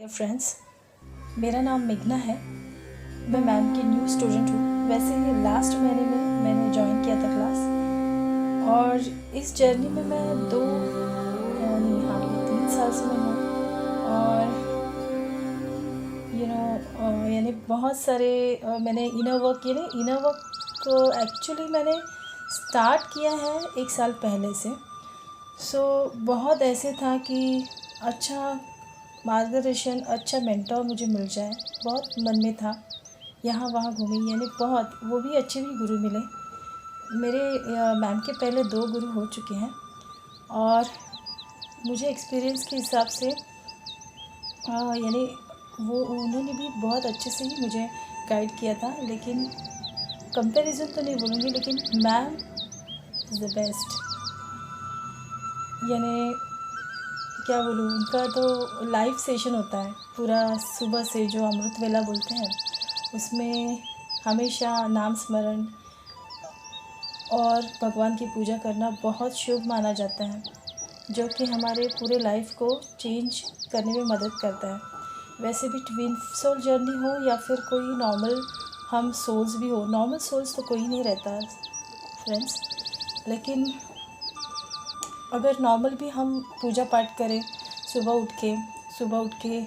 Dear friends, मेरा नाम मेघना है। मैं मैम की न्यू स्टूडेंट हूँ। वैसे ही लास्ट महीने में मैंने ज्वाइन किया था क्लास, और इस जर्नी में मैं हार्डली 3 साल से मैं हूँ। और यानी बहुत सारे मैंने इनर वर्क एक्चुअली मैंने स्टार्ट किया है 1 साल पहले से। बहुत ऐसे था कि अच्छा मार्गदर्शन, अच्छा मेंटर मुझे मिल जाए, बहुत मन में था। यहाँ वहाँ घूमी, यानी बहुत, वो भी अच्छे भी गुरु मिले। मेरे मैम के पहले 2 गुरु हो चुके हैं, और मुझे एक्सपीरियंस के हिसाब से यानी वो उन्होंने भी बहुत अच्छे से ही मुझे गाइड किया था। लेकिन कंपैरिजन तो नहीं बोलूँगी, लेकिन मैम इज़ द बेस्ट। यानी क्या बोलूँ, उनका तो लाइव सेशन होता है पूरा सुबह से, जो अमृत वेला बोलते हैं, उसमें हमेशा नाम स्मरण और भगवान की पूजा करना बहुत शुभ माना जाता है, जो कि हमारे पूरे लाइफ को चेंज करने में मदद करता है। वैसे भी ट्विन सोल जर्नी हो या फिर कोई नॉर्मल हम सोल्स भी हो, नॉर्मल सोल्स तो कोई नहीं रहता फ्रेंड्स, लेकिन अगर नॉर्मल भी हम पूजा पाठ करें, सुबह उठ के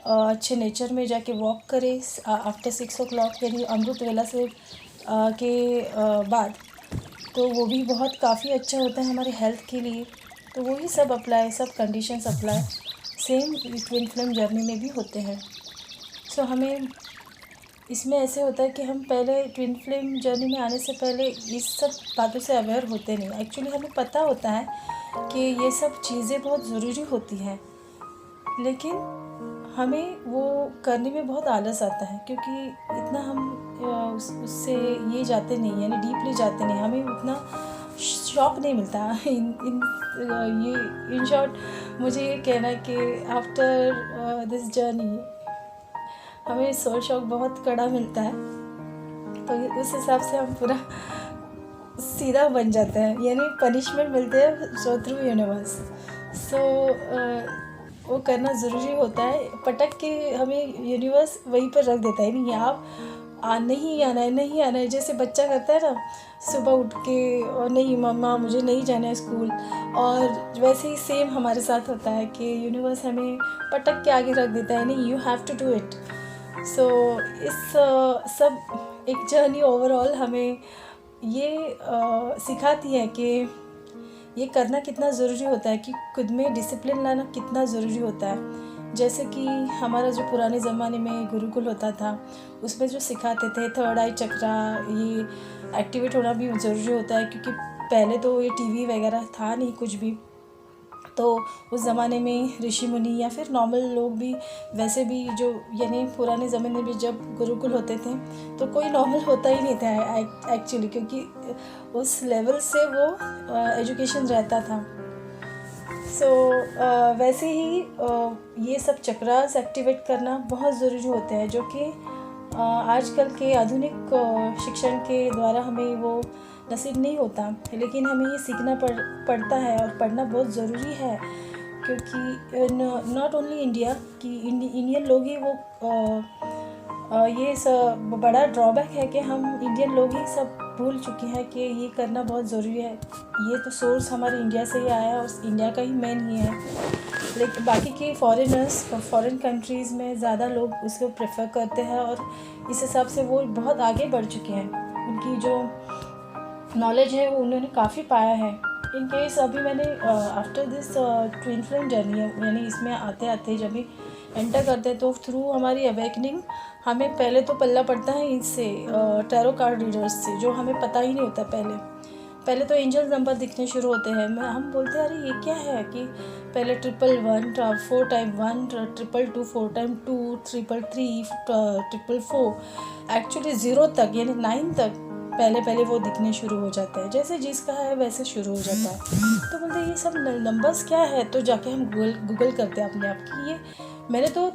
अच्छे नेचर में जाके वॉक करें आफ्टर 6 o'clock, यानी अमृत वेला से बाद, तो वो भी बहुत काफ़ी अच्छा होता है हमारे हेल्थ के लिए। तो वही सब conditions apply same twin flame journey में भी होते हैं। हमें इसमें ऐसे होता है कि हम पहले ट्विन फ्लेम जर्नी में आने से पहले इस सब बातों से अवेयर होते नहीं। एक्चुअली हमें पता होता है कि ये सब चीज़ें बहुत ज़रूरी होती हैं, लेकिन हमें वो करने में बहुत आलस आता है, क्योंकि इतना हम उससे ये जाते नहीं, यानी डीपली जाते नहीं, हमें उतना शौक नहीं मिलता। इन शॉर्ट मुझे ये कहना है कि आफ्टर दिस जर्नी हमें सोल शौक बहुत कड़ा मिलता है। तो उस हिसाब से हम पूरा सीधा बन जाते हैं, यानी पनिशमेंट मिलते हैं थ्रू यूनिवर्स। वो करना ज़रूरी होता है। पटक के हमें यूनिवर्स वहीं पर रख देता है, नहीं आप नहीं आना है, जैसे बच्चा करता है ना सुबह उठ के, और नहीं मम्मा मुझे नहीं जाना है स्कूल, और वैसे ही सेम हमारे साथ होता है कि यूनिवर्स हमें पटक के आगे रख देता है, नहीं you have to do it. इस सब एक जर्नी ओवरऑल हमें ये सिखाती है कि ये करना कितना ज़रूरी होता है, कि खुद में डिसिप्लिन लाना कितना ज़रूरी होता है। जैसे कि हमारा जो पुराने ज़माने में गुरुकुल होता था, उसमें जो सिखाते थे थर्ड आई चक्रा, ये एक्टिवेट होना भी ज़रूरी होता है, क्योंकि पहले तो ये टीवी वगैरह था नहीं कुछ भी। तो उस ज़माने में ऋषि मुनि या फिर नॉर्मल लोग भी, वैसे भी जो यानी पुराने ज़माने में जब गुरुकुल होते थे, तो कोई नॉर्मल होता ही नहीं था एक्चुअली, क्योंकि उस लेवल से वो एजुकेशन रहता था। वैसे ही ये सब चक्रास एक्टिवेट करना बहुत ज़रूरी होते हैं, जो कि आजकल के आधुनिक शिक्षण के द्वारा हमें वो नसीब नहीं होता, लेकिन हमें ये सीखना पड़ता है, और पढ़ना बहुत ज़रूरी है, क्योंकि नॉट ओनली इंडिया कि इंडियन लोग ही ये सब बड़ा ड्रॉबैक है कि हम इंडियन लोग ही सब भूल चुके हैं कि ये करना बहुत ज़रूरी है। ये तो सोर्स हमारे इंडिया से ही आया है, और इंडिया का ही मेन ही है, लेकिन बाकी के फॉरेन कंट्रीज़ में ज़्यादा लोग उसको प्रेफर करते हैं, और इस हिसाब से वो बहुत आगे बढ़ चुके हैं। उनकी जो नॉलेज है वो उन्होंने काफ़ी पाया है। इन केस अभी मैंने after this twin flame journey, यानी इसमें आते आते जब भी एंटर करते हैं, तो थ्रू हमारी अवेकनिंग हमें पहले तो पल्ला पड़ता है इनसे टैरो कार्ड रीडर्स से, जो हमें पता ही नहीं होता। पहले तो एंजल नंबर दिखने शुरू होते हैं। हम बोलते हैं अरे ये क्या है, कि पहले 111 4 टाइम 1, 222 4 टाइम 2, 333 444, एक्चुअली 0 तक यानी 9 तक पहले वो दिखने शुरू हो जाता है। जैसे जिसका है वैसे शुरू हो जाता है। तो बोलते ये सब नंबर्स क्या है, तो जाके हम गूगल करते हैं अपने आप की। ये मैंने तो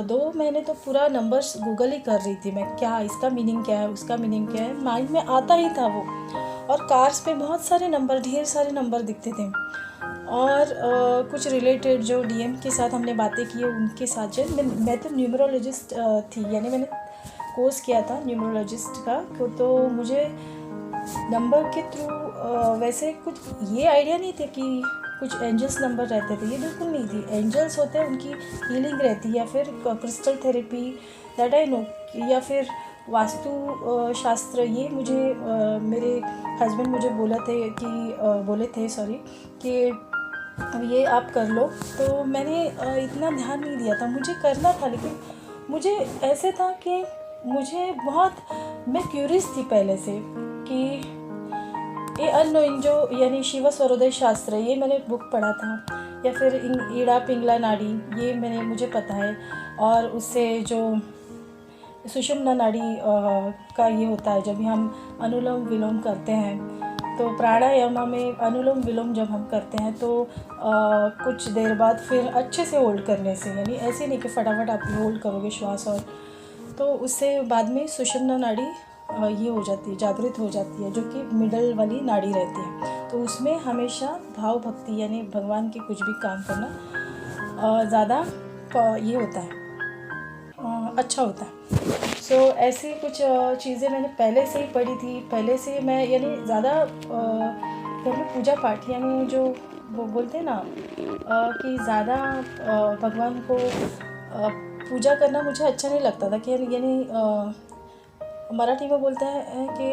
2 महीने तो पूरा नंबर्स गूगल ही कर रही थी मैं, क्या इसका मीनिंग क्या है, उसका मीनिंग क्या है, माइंड में आता ही था वो। और कार्स पे बहुत सारे नंबर, ढेर सारे नंबर दिखते थे। और कुछ रिलेटेड जो डीएम के साथ हमने बातें की है उनके साथ जो मैं तो न्यूमरोलॉजिस्ट थी, यानी मैंने कोर्स किया था न्यूमरोलॉजिस्ट का। तो मुझे नंबर के थ्रू वैसे कुछ ये आइडिया नहीं थे कि कुछ एंजल्स नंबर रहते थे, ये बिल्कुल नहीं थी। एंजल्स होते हैं, उनकी हीलिंग रहती है, या फिर crystal therapy that I know, या फिर वास्तु शास्त्र। ये मुझे मेरे हस्बैंड मुझे बोले थे कि अब ये आप कर लो। तो मैंने इतना ध्यान नहीं दिया था, मुझे करना था, लेकिन मुझे ऐसे था कि मुझे मैं क्यूरियस थी पहले से कि ये अननोइंग जो यानी शिव स्वरोदय शास्त्र, ये मैंने बुक पढ़ा था, या फिर ईड़ा पिंगला नाड़ी, ये मुझे पता है। और उससे जो सुषुम्ना नाड़ी का ये होता है, जब हम अनुलोम विलोम करते हैं, तो प्राणायाम में अनुलोम विलोम जब हम करते हैं तो कुछ देर बाद फिर अच्छे से होल्ड करने से, यानी ऐसे नहीं कि फटाफट आप होल्ड करोगे श्वास, और तो उससे बाद में सुषुम्ना नाड़ी ये हो जाती है, जागृत हो जाती है, जो कि मिडल वाली नाड़ी रहती है। तो उसमें हमेशा भाव भक्ति यानी भगवान के कुछ भी काम करना ज़्यादा ये होता है, अच्छा होता है। सो ऐसी कुछ चीज़ें मैंने पहले से ही पढ़ी थी। पहले से मैं यानी ज़्यादा घर में पूजा पाठ, यानी जो वो बोलते हैं ना कि ज़्यादा भगवान को पूजा करना मुझे अच्छा नहीं लगता था। कि यानी मराठी में बोलते हैं कि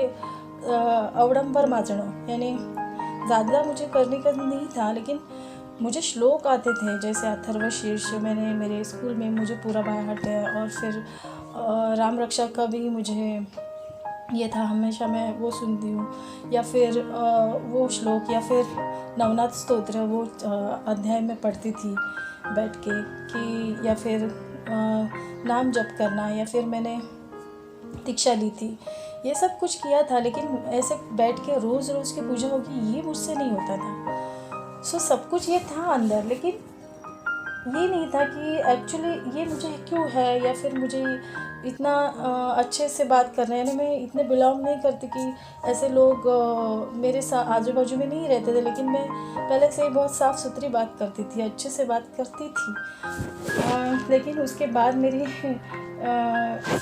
अवडंबर माजणं, यानी ज़्यादा मुझे करने का नहीं था। लेकिन मुझे श्लोक आते थे, जैसे अथर्वशीर्ष मैंने मेरे स्कूल में मुझे पूरा बाय हार्ट है, और फिर राम रक्षा का भी मुझे ये था, हमेशा मैं वो सुनती हूँ, या फिर वो श्लोक, या फिर नवनाथ स्तोत्र वो अध्याय में पढ़ती थी बैठ के, कि या फिर नाम जप करना, या फिर मैंने दीक्षा ली थी, ये सब कुछ किया था। लेकिन ऐसे बैठ के रोज़ रोज़ की पूजा होगी, ये मुझसे नहीं होता था। सो सब कुछ ये था अंदर, लेकिन ये नहीं था कि एक्चुअली ये मुझे क्यों है, या फिर मुझे इतना अच्छे से बात कर रहे हैं। मैं इतने बिलोंग नहीं करती कि ऐसे लोग मेरे साथ आजू बाजू में नहीं रहते थे, लेकिन मैं पहले से ही बहुत साफ़ सुथरी बात करती थी, अच्छे से बात करती थी। लेकिन उसके बाद मेरी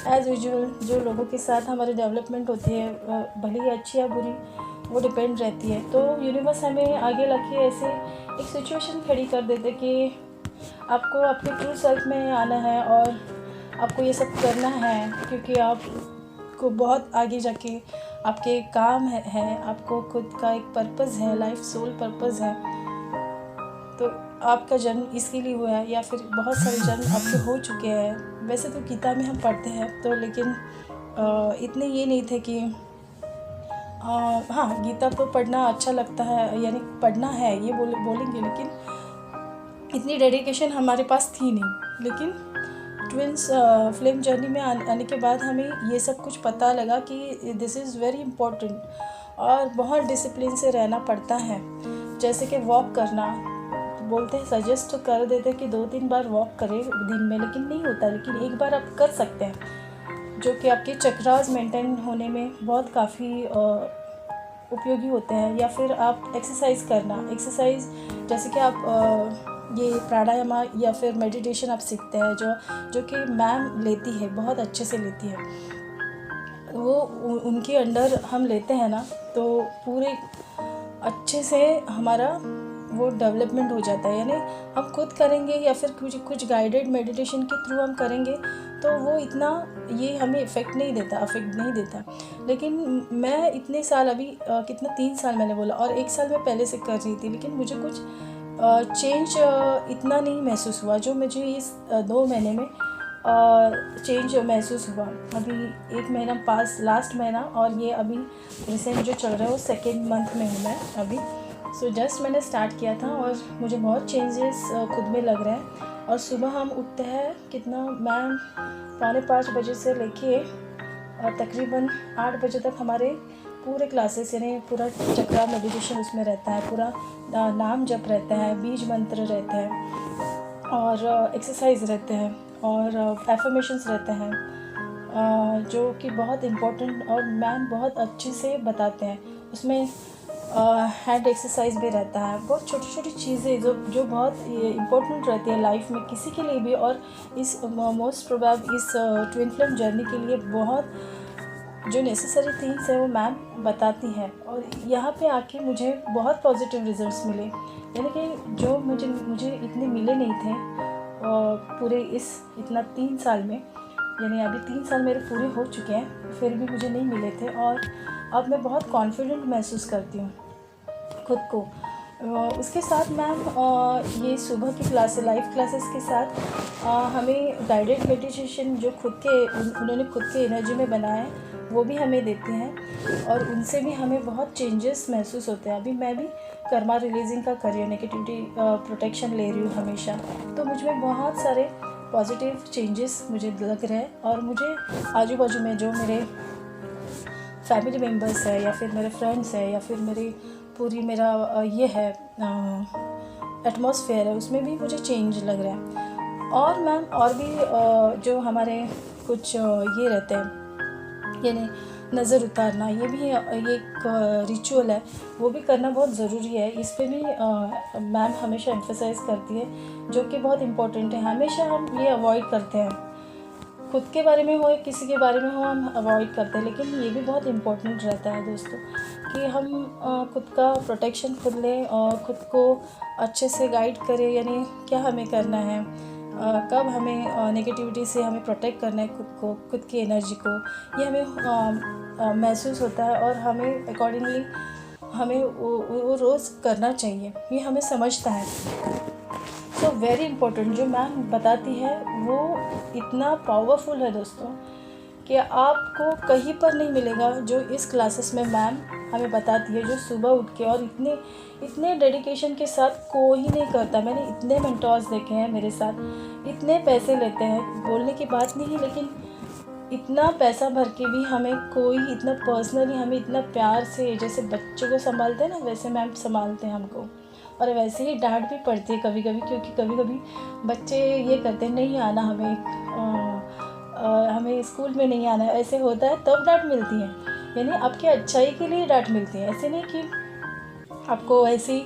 एज़ यूजुअल जो लोगों के साथ हमारी डेवलपमेंट होती है, भले ही अच्छी या बुरी, वो डिपेंड रहती है। तो यूनिवर्स हमें आगे लाके ऐसे एक सिचुएशन खड़ी कर देते कि आपको आपके ट्रू सेल्फ में आना है, और आपको ये सब करना है, क्योंकि आपको बहुत आगे जाके आपके काम है, आपको खुद का एक पर्पज़ है, लाइफ सोल पर्पज़ है। तो आपका जन्म इसके लिए हुआ है, या फिर बहुत सारे जन्म आपके हो चुके हैं। वैसे तो गीता में हम पढ़ते हैं तो, लेकिन इतने ये नहीं थे कि हाँ, गीता तो पढ़ना अच्छा लगता है, यानी पढ़ना है ये बोलेंगे, लेकिन इतनी डेडिकेशन हमारे पास थी नहीं। लेकिन ट्विंस फिल्म जर्नी में आने के बाद हमें ये सब कुछ पता लगा कि दिस इज़ वेरी इम्पोर्टेंट, और बहुत डिसिप्लिन से रहना पड़ता है। जैसे कि वॉक करना, बोलते हैं, सजेस्ट कर देते कि 2-3 बार वॉक करें दिन में, लेकिन नहीं होता। लेकिन एक बार आप कर सकते हैं, जो कि आपके चक्रास मेंटेन होने में बहुत काफ़ी उपयोगी होते हैं। या फिर आप एक्सरसाइज करना, एक्सरसाइज जैसे कि आप ये प्राणायाम या फिर मेडिटेशन आप सीखते हैं, जो कि मैम लेती है, बहुत अच्छे से लेती है, वो उनके अंडर हम लेते हैं ना, तो पूरे अच्छे से हमारा वो डेवलपमेंट हो जाता है। यानी हम खुद करेंगे या फिर कुछ गाइडेड मेडिटेशन के थ्रू हम करेंगे तो वो इतना ये हमें अफेक्ट नहीं देता। लेकिन मैं इतने साल अभी कितना 3 साल मैंने बोला, और 1 साल मैं पहले से कर रही थी, लेकिन मुझे कुछ चेंज इतना नहीं महसूस हुआ जो मुझे इस 2 महीने में चेंज महसूस हुआ। अभी 1 महीना पास, लास्ट महीना, और ये अभी रिसेंट जो चल रहा है वो 2nd मंथ में हूँ मैं अभी। सो जस्ट मैंने स्टार्ट किया था, और मुझे बहुत चेंजेस खुद में लग रहे हैं। और सुबह हम उठते हैं कितना, मैम 4:45 बजे से लेके तकरीबन 8 बजे तक हमारे पूरे क्लासेस, यानी पूरा चक्रा मेडिटेशन उसमें रहता है, पूरा नाम जप रहता है, बीज मंत्र रहते हैं, और एक्सरसाइज रहते हैं, और एफर्मेशंस रहते हैं, जो कि बहुत इम्पोर्टेंट, और मैम बहुत अच्छे से बताते हैं। उसमें हैंड एक्सरसाइज भी रहता है। बहुत छोटी छोटी चीज़ें जो बहुत इम्पोर्टेंट रहती है लाइफ में किसी के लिए भी, और इस मोस्ट प्रोबेबल इस ट्विन फ्लेम जर्नी के लिए बहुत जो नेसेसरी थिंग्स है वो मैम बताती है। और यहाँ पे आके मुझे बहुत पॉजिटिव रिजल्ट्स मिले, यानी कि जो मुझे इतने मिले नहीं थे पूरे इतना 3 साल में, यानी अभी 3 साल मेरे पूरे हो चुके हैं, फिर भी मुझे नहीं मिले थे। और अब मैं बहुत कॉन्फिडेंट महसूस करती हूँ खुद को। उसके साथ मैम ये सुबह की लाइव क्लासेस के साथ हमें गाइडेड मेडिटेशन जो उन्होंने खुद के एनर्जी में बनाया है वो भी हमें देते हैं, और उनसे भी हमें बहुत चेंजेस महसूस होते हैं। अभी मैं भी कर्मा रिलीजिंग का कर रही हूँ, नेगेटिविटी प्रोटेक्शन ले रही हूँ हमेशा, तो मुझ में बहुत सारे पॉजिटिव चेंजेस मुझे लग रहे हैं। और मुझे आजू बाजू में जो मेरे फैमिली मेम्बर्स है, या फिर मेरे फ्रेंड्स है, या फिर मेरा ये है एटमॉस्फेयर है, उसमें भी मुझे चेंज लग रहा है। और मैम और भी जो हमारे कुछ ये रहते हैं, यानी नज़र उतारना, ये भी एक रिचुअल है, वो भी करना बहुत ज़रूरी है। इस पे भी मैम हमेशा एम्फसाइज़ करती है, जो कि बहुत इम्पोर्टेंट है। हमेशा हम ये अवॉइड करते हैं, खुद के बारे में हो या किसी के बारे में हो, हम अवॉइड करते हैं, लेकिन ये भी बहुत इम्पोर्टेंट रहता है दोस्तों कि हम खुद का प्रोटेक्शन खुद लें और खुद को अच्छे से गाइड करें, यानी क्या हमें करना है, कब हमें नेगेटिविटी से हमें प्रोटेक्ट करना है खुद की एनर्जी को, ये हमें महसूस होता है। और हमें अकॉर्डिंगली हमें वो रोज़ करना चाहिए, ये हमें समझता है। सो वेरी इम्पोर्टेंट जो मैम बताती है वो इतना पावरफुल है दोस्तों कि आपको कहीं पर नहीं मिलेगा जो इस क्लासेस में मैम हमें बताती है, जो सुबह उठ के और इतने डेडिकेशन के साथ कोई नहीं करता। मैंने इतने मेंटोर्स देखे हैं मेरे साथ, इतने पैसे लेते हैं, बोलने की बात नहीं है, लेकिन इतना पैसा भर के भी हमें कोई इतना पर्सनली हमें इतना प्यार से, जैसे बच्चों को संभालते हैं ना, वैसे मैम संभालते हैं हमको। और वैसे ही डांट भी पड़ती है कभी कभी, क्योंकि कभी कभी बच्चे ये करते हैं नहीं आना हमें स्कूल में नहीं आना है, ऐसे होता है, तब डांट मिलती है। यानी आपकी अच्छाई के लिए डांट मिलती है, ऐसे नहीं कि आपको ऐसे ही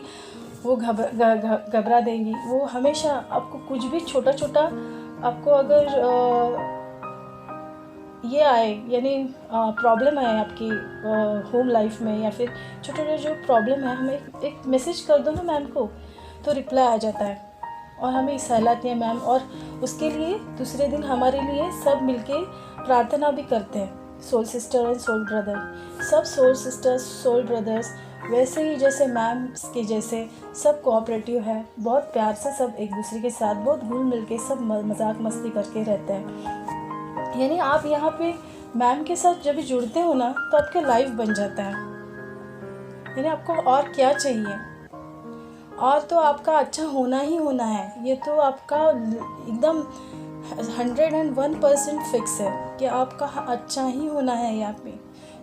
वो घबरा देंगी। वो हमेशा आपको कुछ भी छोटा छोटा आपको अगर ये आए, यानी प्रॉब्लम आए आपकी होम लाइफ में, या फिर छोटे छोटे जो प्रॉब्लम है, हमें एक मैसेज कर दो ना मैम को, तो रिप्लाई आ जाता है और हमें सहलाती है मैम। और उसके लिए दूसरे दिन हमारे लिए सब मिलके प्रार्थना भी करते हैं, soul sister and soul brother, सब सोल सिस्टर्स सोल ब्रदर्स वैसे ही जैसे मैम के जैसे सब कोऑपरेटिव है, बहुत प्यार से सब एक दूसरे के साथ बहुत घुल मिल के सब मजाक मस्ती करके रहते हैं। यानी आप यहाँ पे मैम के साथ जब भी जुड़ते हो ना, तो आपके लाइफ बन जाता है। यानी आपको और क्या चाहिए, और तो आपका अच्छा होना ही होना है, ये तो आपका एकदम 101% फिक्स है कि आपका अच्छा ही होना है। यहाँ पे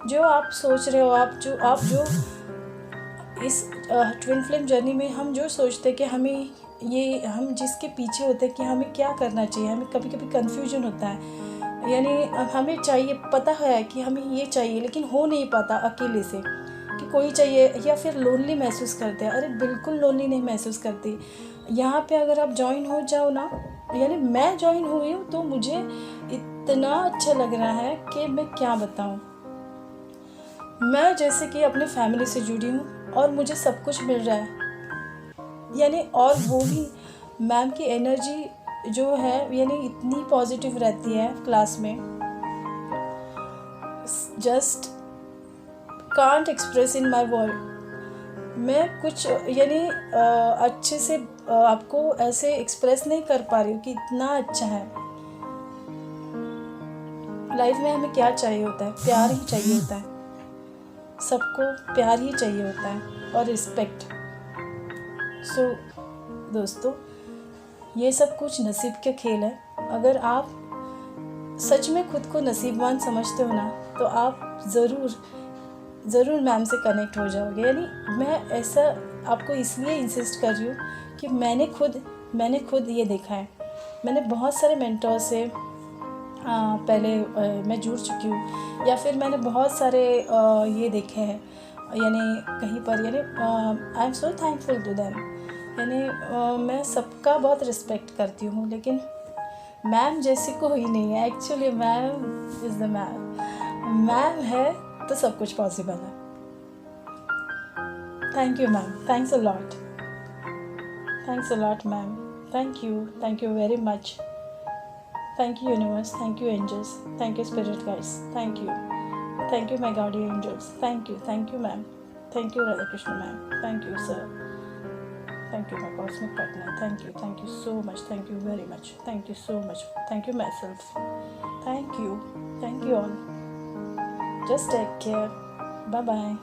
जो आप सोच रहे हो, आप जो इस ट्विन फ्लेम जर्नी में हम जो सोचते हैं कि हम जिसके पीछे होते हैं कि हमें क्या करना चाहिए, हमें कभी कभी कन्फ्यूजन होता है। यानी हमें चाहिए, पता है कि हमें ये चाहिए, लेकिन हो नहीं पाता अकेले से कि कोई चाहिए, या फिर लोनली महसूस करते हैं। अरे बिल्कुल लोनली नहीं महसूस करती। यहाँ पे अगर आप ज्वाइन हो जाओ ना, यानी मैं ज्वाइन हुई हूँ तो मुझे इतना अच्छा लग रहा है कि मैं क्या बताऊँ। मैं जैसे कि अपने फैमिली से जुड़ी हूँ और मुझे सब कुछ मिल रहा है, यानी और वो भी मैम की एनर्जी जो है, यानी इतनी पॉजिटिव रहती है क्लास में, just can't express in my word. मैं कुछ यानी अच्छे से आपको ऐसे एक्सप्रेस नहीं कर पा रही हूँ कि इतना अच्छा है। लाइफ में हमें क्या चाहिए होता है, प्यार ही चाहिए होता है, सबको प्यार ही चाहिए होता है और रिस्पेक्ट। सो दोस्तों, ये सब कुछ नसीब के खेल है। अगर आप सच में खुद को नसीबवान समझते हो ना, तो आप ज़रूर मैम से कनेक्ट हो जाओगे। यानी मैं ऐसा आपको इसलिए इंसिस्ट कर रही हूँ कि मैंने खुद ये देखा है। मैंने बहुत सारे मेंटोर से पहले मैं जुड़ चुकी हूँ, या फिर मैंने बहुत सारे ये देखे हैं यानी कहीं पर, यानी I am so thankful to them. यानी मैं सबका बहुत रिस्पेक्ट करती हूँ, लेकिन मैम जैसी कोई नहीं है। Actually ma'am is the ma'am. Ma'am है तो सब कुछ पॉसिबल है। Thank you ma'am, thanks a lot, thanks a lot ma'am, thank you very much. Thank you universe, thank you angels, thank you spirit guides, thank you my guardian angels, thank you ma'am, thank you Radha Krishna ma'am, thank you sir, thank you my cosmic partner, thank you so much, thank you very much, thank you so much, thank you myself, thank you all, just take care, bye bye.